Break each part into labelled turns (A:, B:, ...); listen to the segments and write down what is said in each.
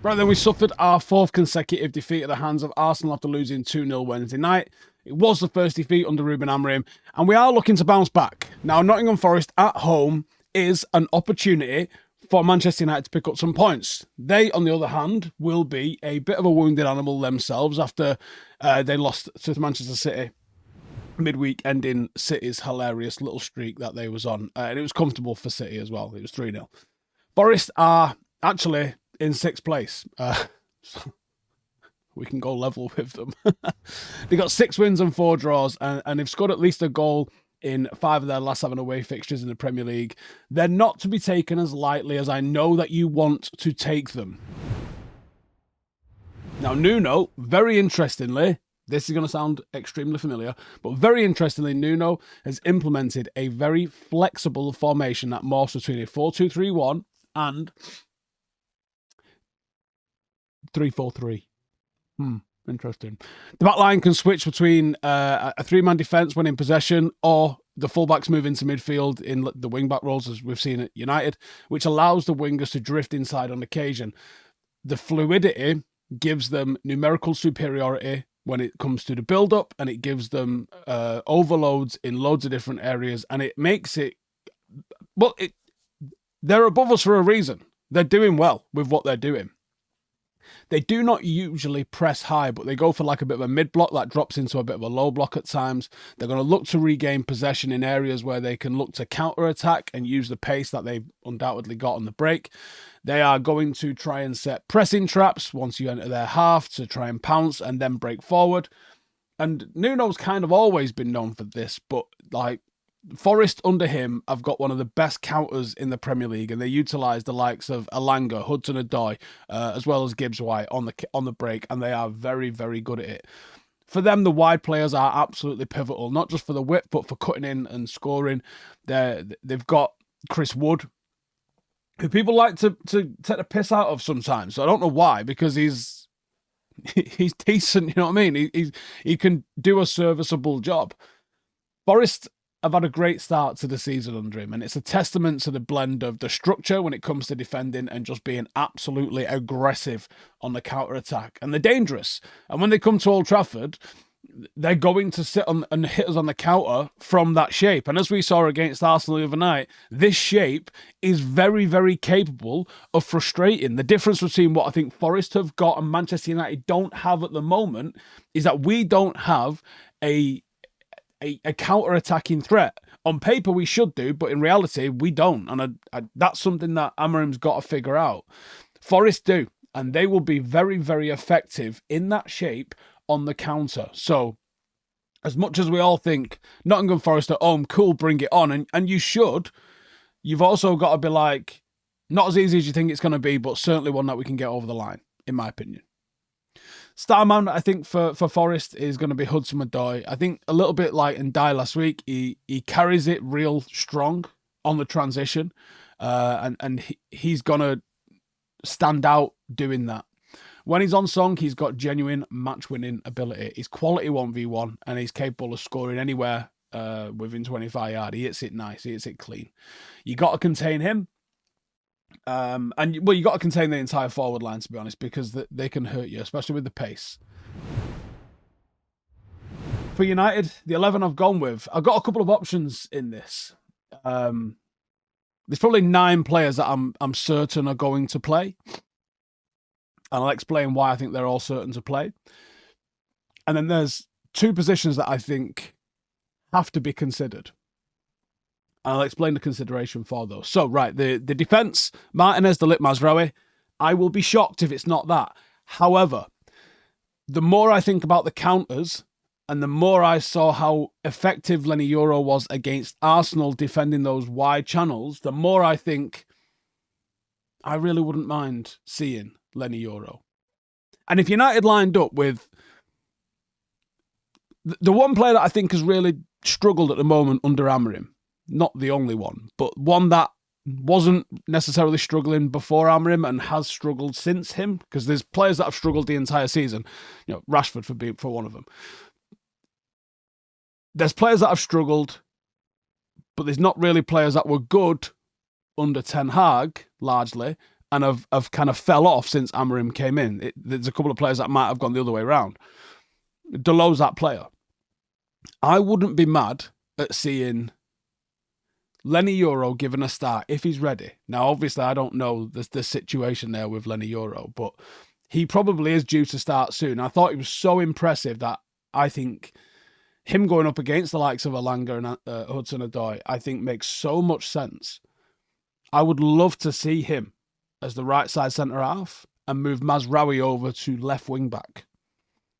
A: Right then, we suffered our fourth consecutive defeat at the hands of Arsenal after losing 2-0 Wednesday night. It was the first defeat under Ruben Amorim, and we are looking to bounce back. Now, Nottingham Forest at home is an opportunity for Manchester United to pick up some points. They, on the other hand, will be a bit of a wounded animal themselves after they lost to Manchester City midweek, ending City's hilarious little streak that they was on. And it was comfortable for City as well. It was 3-0. Forest are actually in sixth place. We can go level with them. They got 6 wins and 4 draws, and they've scored at least a goal in 5 of their last 7 away fixtures in the Premier League. They're not to be taken as lightly as I know that you want to take them. Now, Nuno, very interestingly, this is going to sound extremely familiar, but very interestingly, Nuno has implemented a very flexible formation that morphs between a 4-2-3-1 and 3-4-3. Interesting. The back line can switch between a 3-man defence when in possession, or the fullbacks move into midfield in the wing-back roles, as we've seen at United, which allows the wingers to drift inside on occasion. The fluidity gives them numerical superiority when it comes to the build-up, and it gives them overloads in loads of different areas, and it makes it... Well, they're above us for a reason. They're doing well with what they're doing. They do not usually press high, but they go for like a bit of a mid-block that drops into a bit of a low block at times. They're going to look to regain possession in areas where they can look to counter-attack and use the pace that they've undoubtedly got on the break. They are going to try and set pressing traps once you enter their half to try and pounce and then break forward. And Nuno's kind of always been known for this, but like Forest under him have got one of the best counters in the Premier League, and they utilise the likes of Elanga, Hudson-Odoi, as well as Gibbs-White on the break, and they are very, very good at it. For them, the wide players are absolutely pivotal, not just for the width, but for cutting in and scoring. They've got Chris Wood, who people like to take the piss out of sometimes. So I don't know why, because he's decent, you know what I mean? He can do a serviceable job. Forest have had a great start to the season under him, and it's a testament to the blend of the structure when it comes to defending and just being absolutely aggressive on the counter-attack. And they're dangerous. And when they come to Old Trafford, they're going to sit on and hit us on the counter from that shape. And as we saw against Arsenal the other night, this shape is very, very capable of frustrating. The difference between what I think Forest have got and Manchester United don't have at the moment is that we don't have a counter-attacking threat. On paper, we should do, but in reality, we don't. And that's something that Amorim's got to figure out. Forest do, and they will be very, very effective in that shape on the counter. So, as much as we all think Nottingham Forest at home, cool, bring it on, and you should, you've also got to be like, not as easy as you think it's going to be, but certainly one that we can get over the line, in my opinion. Star man, I think, for Forest is going to be Hudson-Odoi. I think a little bit like Ndiaye last week, he carries it real strong on the transition, and he's going to stand out doing that. When he's on song, he's got genuine match-winning ability. He's quality 1v1, and he's capable of scoring anywhere within 25 yards. He hits it nice. He hits it clean. You got to contain him. You got to contain the entire forward line, to be honest, because they can hurt you, especially with the pace. For United, the 11 I've gone with, I've got a couple of options in this. There's probably 9 players that I'm certain are going to play, and I'll explain why I think they're all certain to play. And then there's 2 positions that I think have to be considered. I'll explain the consideration for those. So, right, the defence, Martinez, De Ligt, Mazraoui, I will be shocked if it's not that. However, the more I think about the counters, and the more I saw how effective Leny Yoro was against Arsenal defending those wide channels, the more I think I really wouldn't mind seeing Leny Yoro. And if United lined up with the one player that I think has really struggled at the moment under Amorim, not the only one, but one that wasn't necessarily struggling before Amorim and has struggled since him, because there's players that have struggled the entire season. You know, Rashford for one of them. There's players that have struggled, but there's not really players that were good under Ten Hag, largely, and have kind of fell off since Amorim came in. There's a couple of players that might have gone the other way around. Dalot's that player. I wouldn't be mad at seeing Leny Yoro given a start if he's ready. Now, obviously, I don't know the situation there with Leny Yoro, but he probably is due to start soon. I thought he was so impressive that I think him going up against the likes of Alanga and Hudson-Odoi, I think makes so much sense. I would love to see him as the right side centre-half and move Mazraoui over to left wing-back.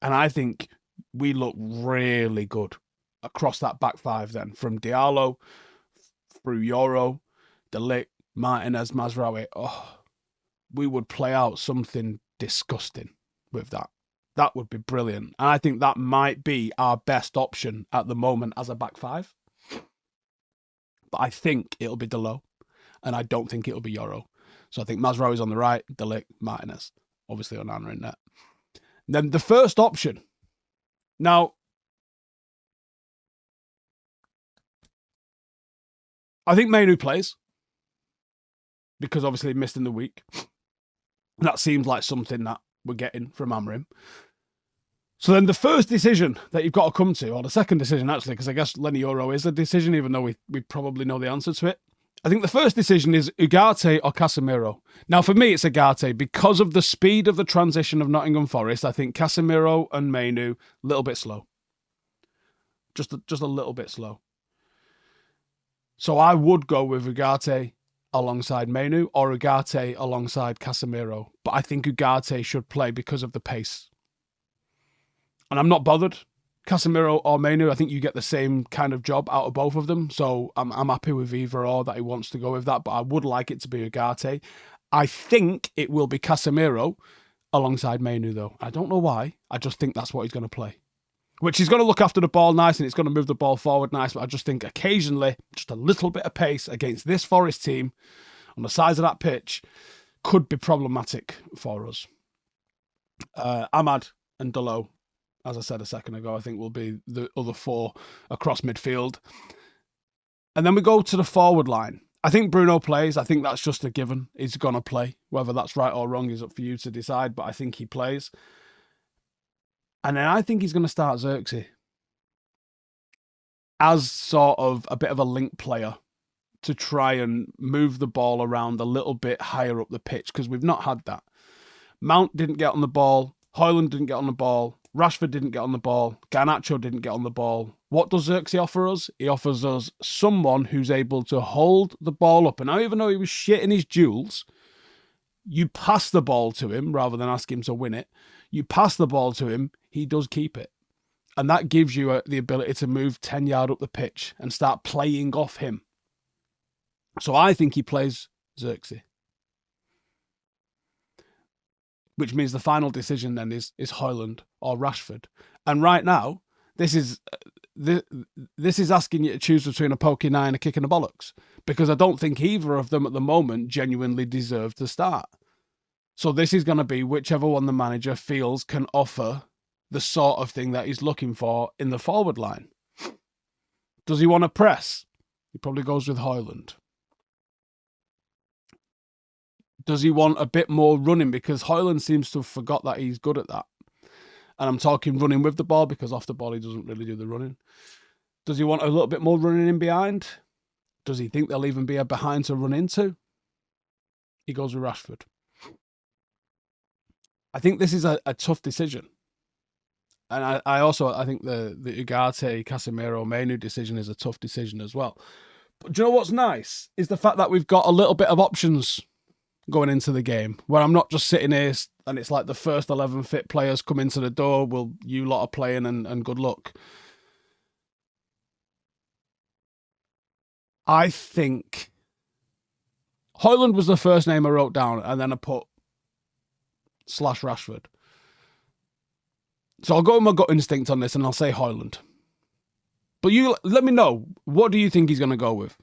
A: And I think we look really good across that back five then, from Diallo through Yoro, De Ligt, Martinez, Mazraoui. Oh, we would play out something disgusting with that. That would be brilliant. And I think that might be our best option at the moment as a back five. But I think it'll be Dalot, and I don't think it'll be Yoro. So I think Mazraoui's on the right, De Ligt, Martinez, obviously Onana in net. Then the first option. Now, I think Manu plays because obviously he missed in the week. That seems like something that we're getting from Amorim. So then the first decision that you've got to come to, or the second decision actually, because I guess Leny Yoro is a decision, even though we probably know the answer to it. I think the first decision is Ugarte or Casemiro. Now, for me, it's Ugarte because of the speed of the transition of Nottingham Forest. I think Casemiro and Manu, a little bit slow. Just a little bit slow. So I would go with Ugarte alongside Manu or Ugarte alongside Casemiro. But I think Ugarte should play because of the pace. And I'm not bothered. Casemiro or Manu, I think you get the same kind of job out of both of them. So I'm happy with either or that he wants to go with that. But I would like it to be Ugarte. I think it will be Casemiro alongside Manu, though. I don't know why. I just think that's what he's going to play. Which he's going to look after the ball nice and it's going to move the ball forward nice. But I just think occasionally, just a little bit of pace against this Forest team on the size of that pitch could be problematic for us. Ahmad and Dalot, as I said a second ago, I think will be the other four across midfield. And then we go to the forward line. I think Bruno plays. I think that's just a given. He's going to play. Whether that's right or wrong is up for you to decide, but I think he plays. And then I think he's going to start Xerxes as sort of a bit of a link player to try and move the ball around a little bit higher up the pitch, because we've not had that. Mount didn't get on the ball. Højlund didn't get on the ball. Rashford didn't get on the ball. Garnacho didn't get on the ball. What does Xerxes offer us? He offers us someone who's able to hold the ball up. And now, even though he was shit in his duels, you pass the ball to him rather than ask him to win it. You pass the ball to him, he does keep it. And that gives you the ability to move 10 yards up the pitch and start playing off him. So I think he plays Xerxes. Which means the final decision then is Højlund or Rashford. And right now, this is asking you to choose between a pokey eye and a kick in the bollocks. Because I don't think either of them at the moment genuinely deserve to start. So this is going to be whichever one the manager feels can offer the sort of thing that he's looking for in the forward line. Does he want to press? He probably goes with Højlund. Does he want a bit more running? Because Højlund seems to have forgot that he's good at that. And I'm talking running with the ball, because off the ball he doesn't really do the running. Does he want a little bit more running in behind? Does he think there'll even be a behind to run into? He goes with Rashford. I think this is a tough decision. And I think the Ugarte, Casemiro, Manu decision is a tough decision as well. But do you know what's nice? Is the fact that we've got a little bit of options going into the game, where I'm not just sitting here and it's like the first 11 fit players come into the door, well, you lot are playing and good luck. I think Højlund was the first name I wrote down, and then I put / Rashford. So I'll go with my gut instinct on this and I'll say Højlund. But you let me know, what do you think he's going to go with?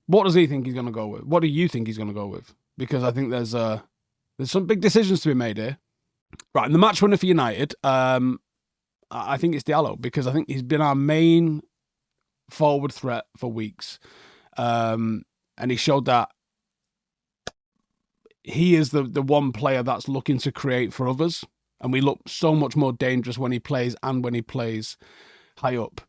A: What does he think he's going to go with? What do you think he's going to go with? Because I think there's some big decisions to be made here. Right, and the match winner for United, I think it's Diallo, because I think he's been our main forward threat for weeks. And he showed that he is the one player that's looking to create for others. And we look so much more dangerous when he plays and when he plays high up.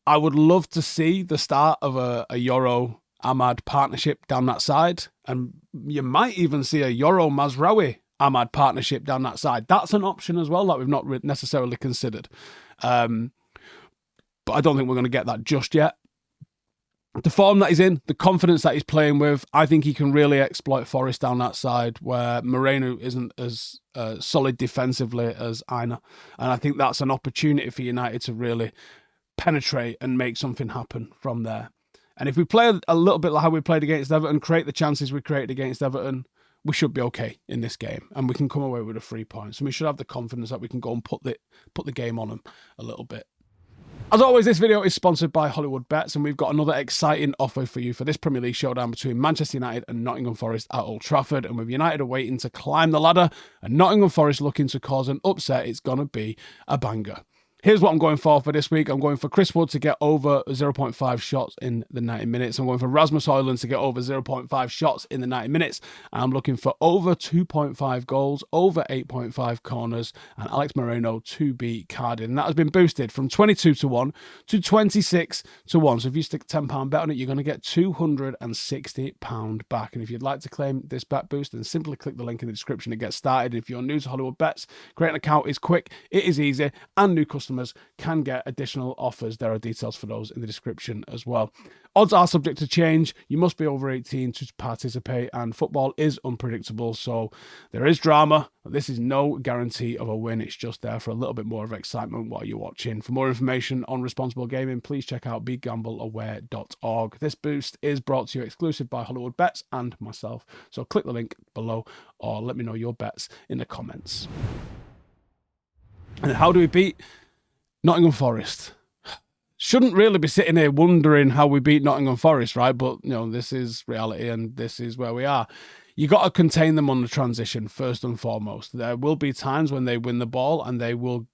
A: I would love to see the start of a Yoro Ahmad partnership down that side. And you might even see a Yoro Mazraoui Ahmad partnership down that side. That's an option as well that we've not necessarily considered. But I don't think we're going to get that just yet. The form that he's in, the confidence that he's playing with, I think he can really exploit Forest down that side where Moreno isn't as solid defensively as Aina. And I think that's an opportunity for United to really penetrate and make something happen from there. And if we play a little bit like how we played against Everton, create the chances we created against Everton, we should be okay in this game. And we can come away with a 3 points. And we should have the confidence that we can go and put the game on them a little bit. As always, this video is sponsored by Hollywoodbets, and we've got another exciting offer for you for this Premier League showdown between Manchester United and Nottingham Forest at Old Trafford. And with United waiting to climb the ladder and Nottingham Forest looking to cause an upset, it's going to be a banger. Here's what I'm going for this week. I'm going for Chris Wood to get over 0.5 shots in the 90 minutes. I'm going for Rasmus Højlund to get over 0.5 shots in the 90 minutes. I'm looking for over 2.5 goals, over 8.5 corners, and Alex Moreno to be carded. And that has been boosted from 22-1 to 26-1. So if you stick £10 bet on it, you're going to get £260 back. And if you'd like to claim this bet boost, then simply click the link in the description to get started. And if you're new to Hollywoodbets, create an account is quick, it is easy, and new customers can get additional offers. There are details for those in the description as well. Odds are subject to change. You must be over 18 to participate, and football is unpredictable, so there is drama. This is no guarantee of a win. It's just there for a little bit more of excitement while you're watching. For more information on responsible gaming, please check out begambleaware.org. This boost is brought to you exclusive by Hollywoodbets and myself, so click the link below or let me know your bets in the comments. And how do we beat Nottingham Forest? Shouldn't really be sitting here wondering how we beat Nottingham Forest, right? But, you know, this is reality and this is where we are. You got to contain them on the transition first and foremost. There will be times when they win the ball and they will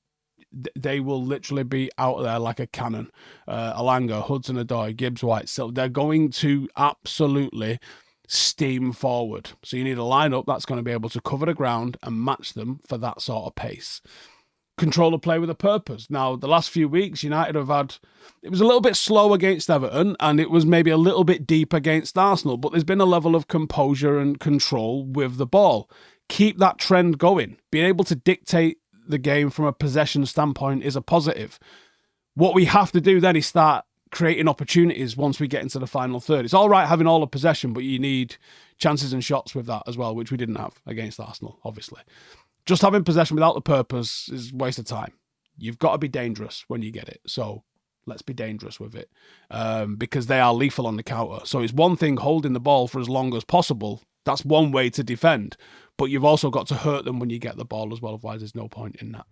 A: literally be out there like a cannon. Alanga, Hudson-Odoi, Gibbs-White. So they're going to absolutely steam forward. So you need a lineup that's going to be able to cover the ground and match them for that sort of pace. Control the play with a purpose. Now, the last few weeks, United have had, it was a little bit slow against Everton and it was maybe a little bit deep against Arsenal, but there's been a level of composure and control with the ball. Keep that trend going. Being able to dictate the game from a possession standpoint is a positive. What we have to do then is start creating opportunities once we get into the final third. It's all right having all the possession, but you need chances and shots with that as well, which we didn't have against Arsenal, obviously. Just having possession without the purpose is a waste of time. You've got to be dangerous when you get it. So let's be dangerous with it because they are lethal on the counter. So it's one thing holding the ball for as long as possible. That's one way to defend. But you've also got to hurt them when you get the ball as well. Otherwise, there's no point in that.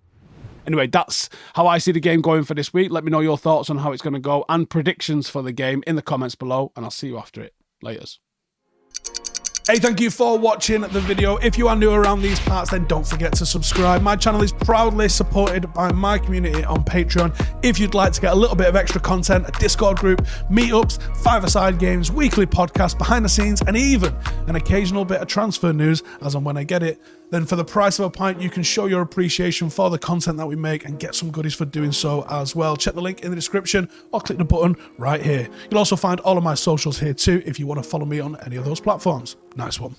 A: Anyway, that's how I see the game going for this week. Let me know your thoughts on how it's going to go and predictions for the game in the comments below. And I'll see you after it. Laters. Hey, thank you for watching the video. If you are new around these parts, then don't forget to subscribe. My channel is proudly supported by my community on Patreon. If you'd like to get a little bit of extra content, a Discord group, meetups, five-a-side games, weekly podcasts, behind the scenes, and even an occasional bit of transfer news as and when I get it, then for the price of a pint, you can show your appreciation for the content that we make and get some goodies for doing so as well. Check the link in the description or click the button right here. You'll also find all of my socials here too if you want to follow me on any of those platforms. Nice one.